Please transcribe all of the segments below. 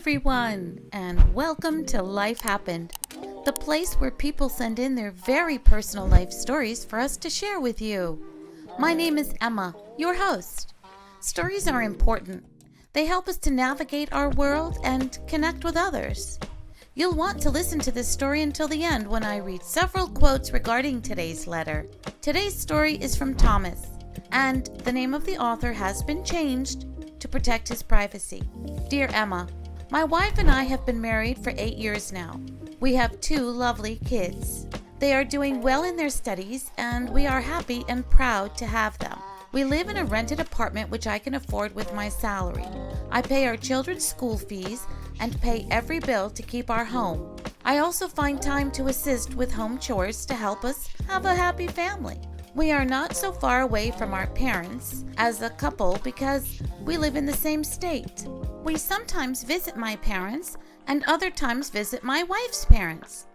everyone, and welcome to Life Happened, the place where people send in their very personal life stories for us to share with you. My name is Emma, your host. Stories are important. They help us to navigate our world and connect with others. You'll want to listen to this story until the end when I read several quotes regarding today's letter. Today's story is from Thomas, and the name of the author has been changed to protect his privacy. Dear Emma, my wife and I have been married for 8 years now. We have 2 lovely kids. They are doing well in their studies, and we are happy and proud to have them. We live in a rented apartment which I can afford with my salary. I pay our children's school fees and pay every bill to keep our home. I also find time to assist with home chores to help us have a happy family. We are not so far away from our parents as a couple because we live in the same state. We sometimes visit my parents and other times visit my wife's parents.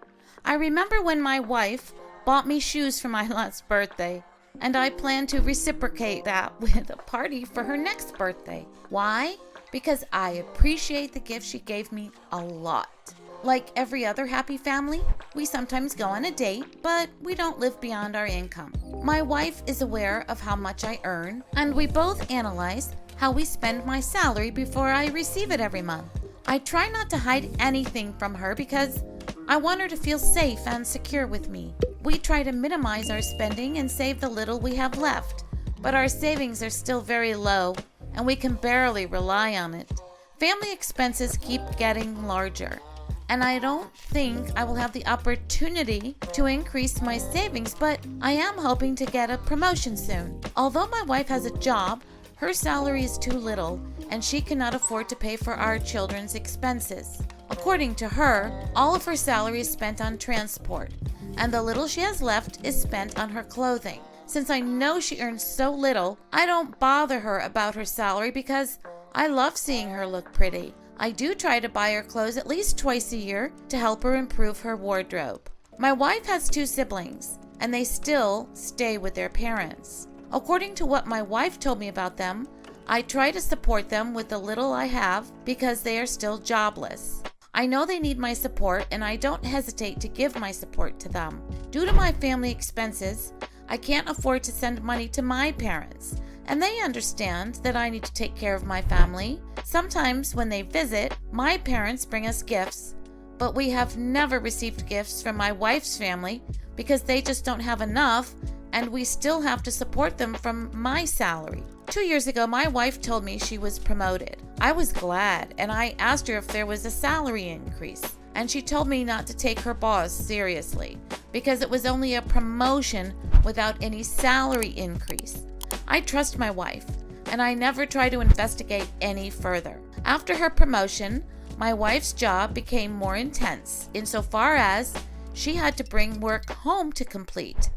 I remember when my wife bought me shoes for my last birthday, and I plan to reciprocate that with a party for her next birthday. Why? Because I appreciate the gift she gave me a lot. Like every other happy family, we sometimes go on a date, but we don't live beyond our income. My wife is aware of how much I earn, and we both analyze how we spend my salary before I receive it every month. I try not to hide anything from her because I want her to feel safe and secure with me. We try to minimize our spending and save the little we have left, but our savings are still very low, and we can barely rely on it. Family expenses keep getting larger, and I don't think I will have the opportunity to increase my savings, but I am hoping to get a promotion soon. Although my wife has a job, her salary is too little, and she cannot afford to pay for our children's expenses. According to her, all of her salary is spent on transport, and the little she has left is spent on her clothing. Since I know she earns so little, I don't bother her about her salary because I love seeing her look pretty. I do try to buy her clothes at least twice a year to help her improve her wardrobe. My wife has 2 siblings, and they still stay with their parents. According to what my wife told me about them, I try to support them with the little I have because they are still jobless. I know they need my support, and I don't hesitate to give my support to them. Due to my family expenses, I can't afford to send money to my parents, and they understand that I need to take care of my family. Sometimes when they visit, my parents bring us gifts, but we have never received gifts from my wife's family because they just don't have enough, and we still have to support them from my salary. 2 years ago, my wife told me she was promoted. I was glad, and I asked her if there was a salary increase, and she told me not to take her boss seriously because it was only a promotion without any salary increase. I trust my wife, and I never try to investigate any further. After her promotion, my wife's job became more intense insofar as she had to bring work home to complete.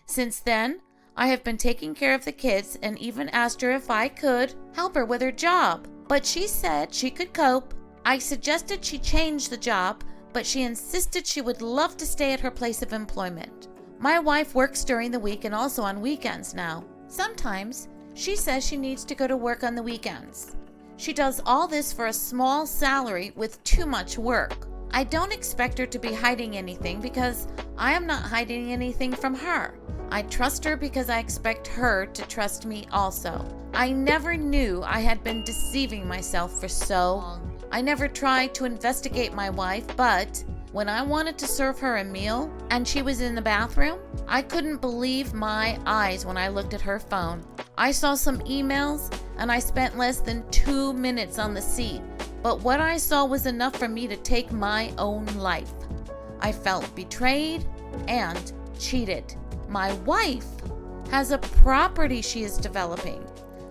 Since then, I have been taking care of the kids and even asked her if I could help her with her job, but she said she could cope. I suggested she change the job, but she insisted she would love to stay at her place of employment. My wife works during the week and also on weekends now. Sometimes she says she needs to go to work on the weekends. She does all this for a small salary with too much work. I don't expect her to be hiding anything because I am not hiding anything from her. I trust her because I expect her to trust me also. I never knew I had been deceiving myself for so long. I never tried to investigate my wife, but when I wanted to serve her a meal and she was in the bathroom, I couldn't believe my eyes when I looked at her phone. I saw some emails and I spent less than 2 minutes on the seat, but what I saw was enough for me to take my own life. I felt betrayed and cheated. My wife has a property she is developing,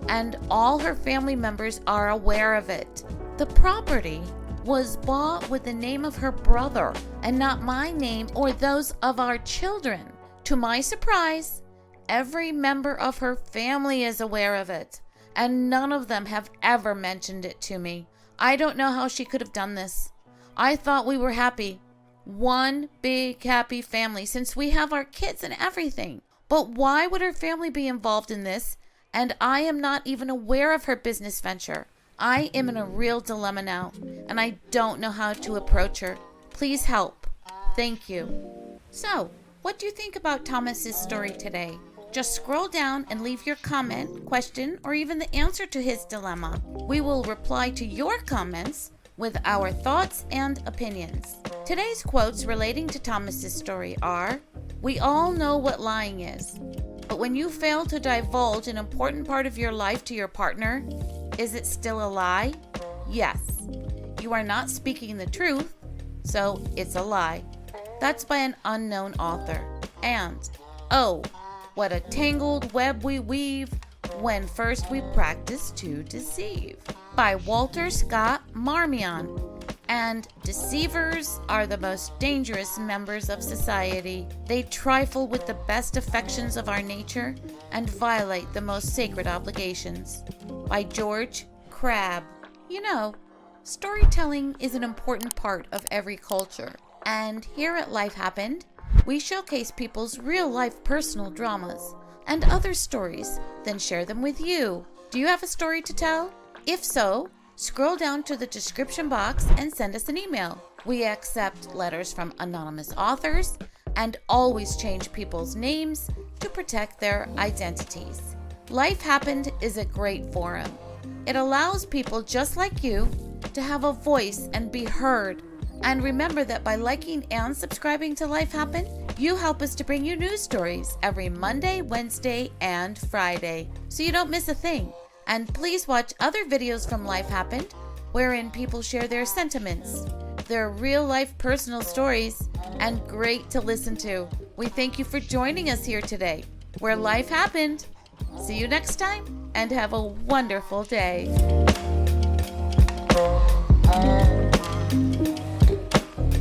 and all her family members are aware of it. The property was bought with the name of her brother and not my name or those of our children. To my surprise, every member of her family is aware of it, and none of them have ever mentioned it to me. I don't know how she could have done this. I thought we were happy. One big happy family since we have our kids and everything. But why would her family be involved in this? And I am not even aware of her business venture. I am in a real dilemma now, and I don't know how to approach her. Please help. Thank you. So, what do you think about Thomas's story today? Just scroll down and leave your comment, question, or even the answer to his dilemma. We will reply to your comments with our thoughts and opinions. Today's quotes relating to Thomas's story are, "We all know what lying is, but when you fail to divulge an important part of your life to your partner, is it still a lie? Yes. You are not speaking the truth, so it's a lie." That's by an unknown author. And, "Oh, what a tangled web we weave when first we practice to deceive," by Walter Scott Marmion. And deceivers are the most dangerous members of society. They trifle with the best affections of our nature and violate the most sacred obligations, by George Crabbe. You know, storytelling is an important part of every culture. And here at Life Happened, we showcase people's real-life personal dramas and other stories, then share them with you. Do you have a story to tell? If so, scroll down to the description box and send us an email. We accept letters from anonymous authors and always change people's names to protect their identities. Life Happened is a great forum. It allows people just like you to have a voice and be heard. And remember that by liking and subscribing to Life Happened, you help us to bring you news stories every Monday, Wednesday, and Friday, so you don't miss a thing. And please watch other videos from Life Happened, wherein people share their sentiments, their real-life personal stories, and great to listen to. We thank you for joining us here today, where Life Happened. See you next time, and have a wonderful day.